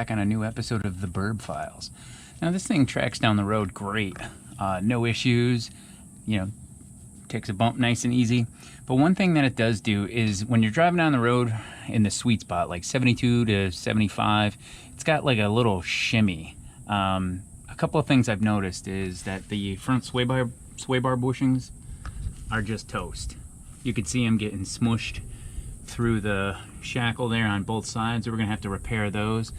back on a new episode of the Burb Files. Now this thing tracks down the road great, no issues, you know, takes a bump nice and easy. But one thing that it does do is when you're driving down the road in the sweet spot, like 72 to 75, it's got like a little shimmy. A couple of things I've noticed is that the front sway bar bushings are just toast. You can see them getting smushed through the shackle there on both sides, so we're gonna have to repair those.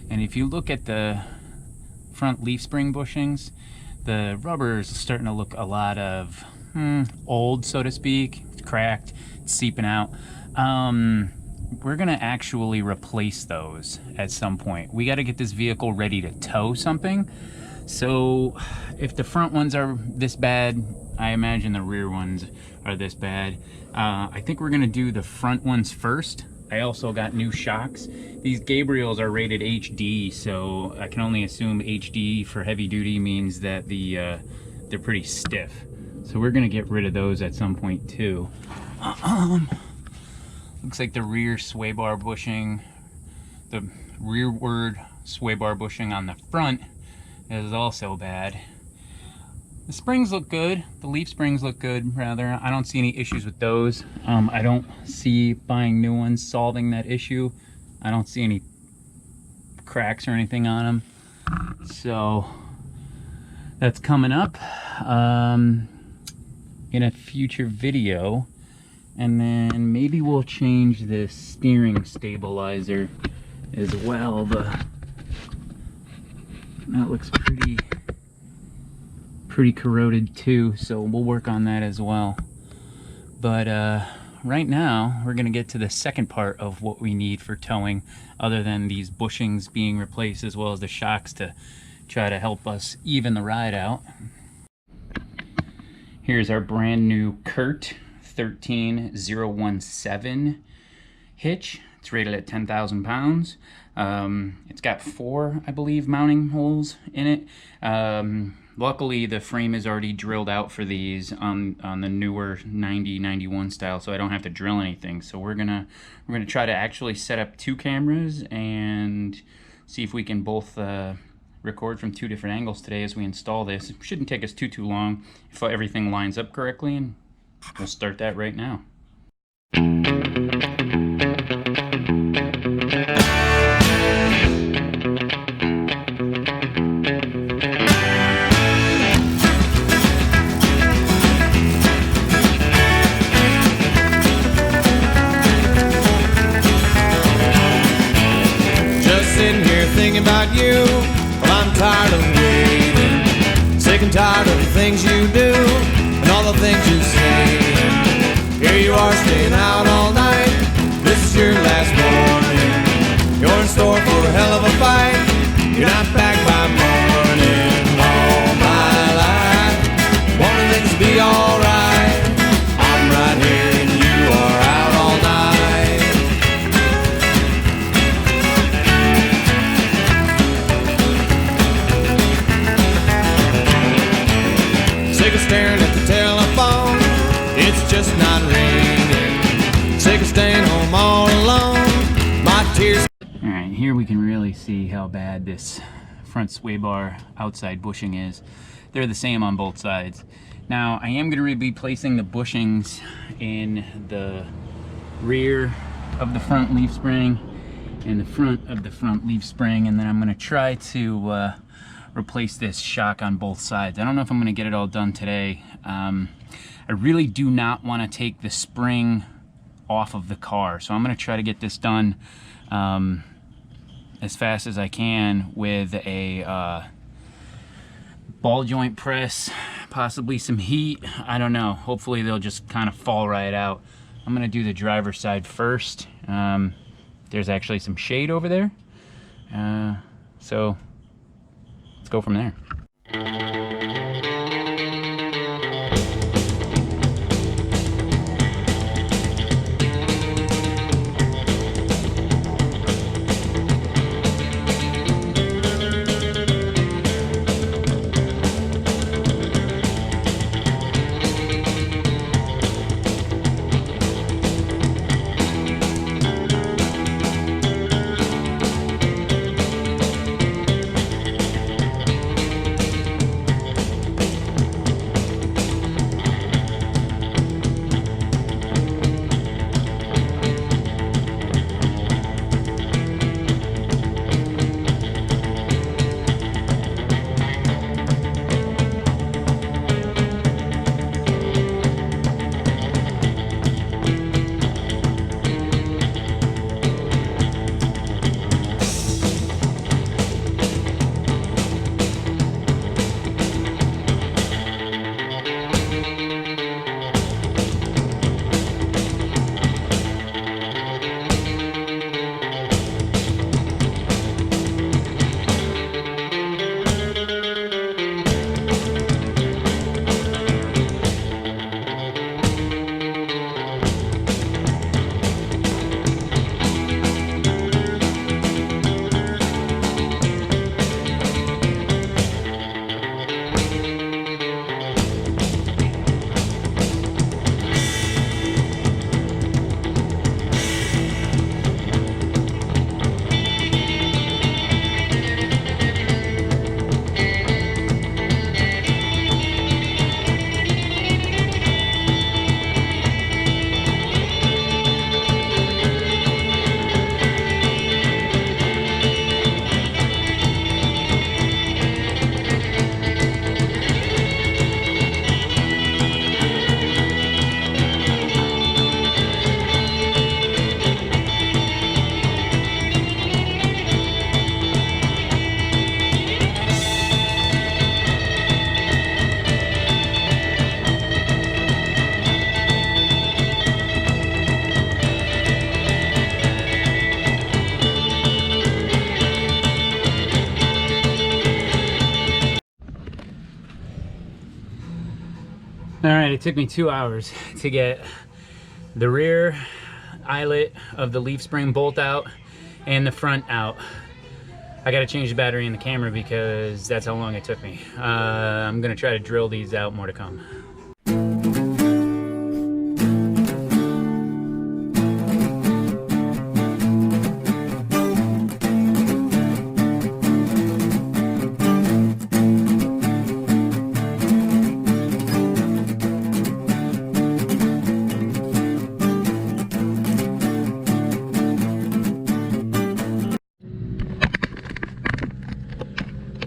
And if you look at the front leaf spring bushings, the rubber is starting to look a lot of old, so to speak. It's cracked, it's seeping out. We're gonna actually replace those at some point. We got to get this vehicle ready to tow something. So if the front ones are this bad, I imagine the rear ones are this bad. I think we're gonna do the front ones first. I also got new shocks. These Gabriels are rated HD, so I can only assume HD for heavy duty means that they're pretty stiff. So we're gonna get rid of those at some point too. Looks like the rear sway bar bushing, the rearward sway bar bushing on the front is also bad. The springs look good. The leaf springs look good, rather. I don't see any issues with those. I don't see buying new ones solving that issue. I don't see any cracks or anything on them. So that's coming up in a future video. And then maybe we'll change the steering stabilizer as well. That looks pretty corroded too, so we'll work on that as well. But right now we're gonna get to the second part of what we need for towing, other than these bushings being replaced as well as the shocks to try to help us even the ride out. Here's our brand new Curt 13017 hitch. It's rated at 10,000 pounds. It's got 4, I believe, mounting holes in it. Luckily, the frame is already drilled out for these on the newer 90-91 style, so I don't have to drill anything. So we're gonna try to actually set up 2 cameras and see if we can both record from 2 different angles today as we install this. It shouldn't take us too long if everything lines up correctly, and we'll start that right now. Thinking about you, well, I'm tired of waiting, sick and tired of the things you do and all the things you say. Here you are staying out all night, this is your last morning. You're in store for a hell of a fight, you're not back by morning. All my life, wanting things to be alright, I'm right here and you are out all night. Sick of staring at the telephone, it's just not ringing. Sick of staying home all alone, my tears. Alright, here we can really see how bad this front sway bar outside bushing is. They're the same on both sides. Now, I am going to be placing the bushings in the rear of the front leaf spring and the front of the front leaf spring, and then I'm going to try to replace this shock on both sides. I don't know if I'm going to get it all done today. I really do not want to take the spring off of the car, so I'm going to try to get this done as fast as I can with a ball joint press, possibly some heat. I don't know. Hopefully they'll just kind of fall right out. I'm going to do the driver's side first. There's actually some shade over there, so let's go from there. All right, it took me 2 hours to get the rear eyelet of the leaf spring bolt out and the front out. I gotta change the battery in the camera because that's how long it took me. I'm gonna try to drill these out, more to come.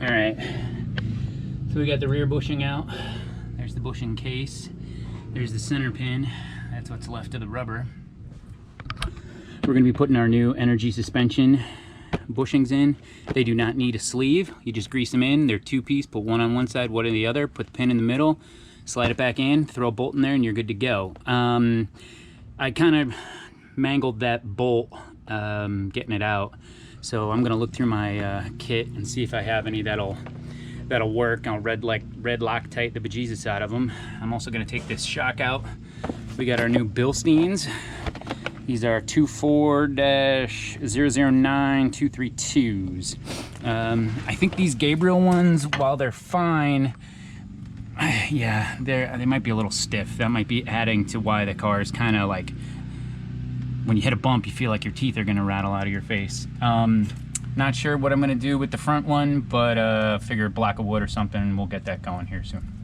All right, so we got the rear bushing out. There's the bushing case. There's the center pin. That's what's left of the rubber. We're gonna be putting our new Energy suspension bushings in. They do not need a sleeve. You just grease them in. They're two-piece, put one on one side, one on the other, put the pin in the middle, slide it back in, throw a bolt in there, and you're good to go. I kind of mangled that bolt getting it out. So I'm gonna look through my kit and see if I have any that'll work. I'll red Loctite the bejesus out of them. I'm also gonna take this shock out. We got our new Bilsteins. These are 24-009232s. I think these Gabriel ones, while they're fine, yeah, they might be a little stiff. That might be adding to why the car is kind of like, when you hit a bump, you feel like your teeth are gonna rattle out of your face. Not sure what I'm gonna do with the front one, but figure a block of wood or something, and we'll get that going here soon.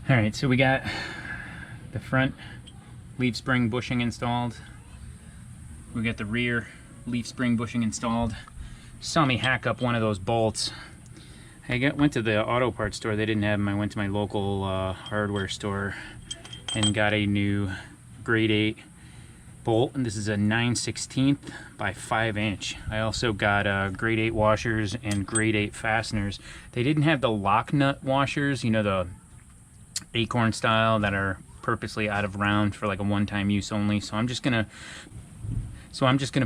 All right, so we got the front leaf spring bushing installed. We got the rear leaf spring bushing installed. Saw me hack up one of those bolts. I went to the auto parts store. They didn't have them. I went to my local hardware store and got a new grade 8 bolt, and this is a 9/16 by 5 inch. I also got grade 8 washers and grade 8 fasteners. They didn't have the lock nut washers, you know, the Acorn style that are purposely out of round for like a one-time use only. So I'm just gonna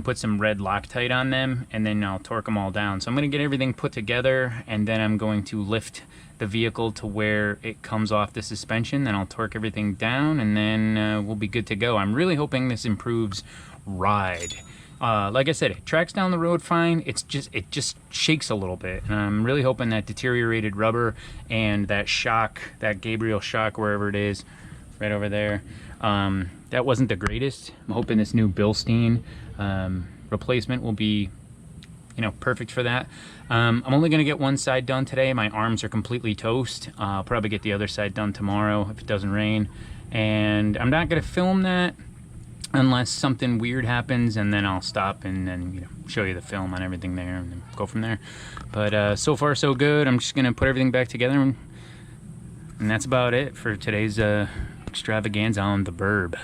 put some red Loctite on them, and then I'll torque them all down. So I'm gonna get everything put together, and then I'm going to lift the vehicle to where it comes off the suspension. Then I'll torque everything down, and then we'll be good to go. I'm really hoping this improves ride. Like I said, it tracks down the road fine. It just shakes a little bit, and I'm really hoping that deteriorated rubber and that shock, that Gabriel shock, wherever it is, right over there, that wasn't the greatest. I'm hoping this new Bilstein replacement will be, you know, perfect for that. I'm only gonna get one side done today. My arms are completely toast. I'll probably get the other side done tomorrow if it doesn't rain, and I'm not gonna film that unless something weird happens, and then I'll stop and then, you know, show you the film on everything there and then go from there. But so far so good. I'm just gonna put everything back together, and that's about it for today's extravaganza on the Burb.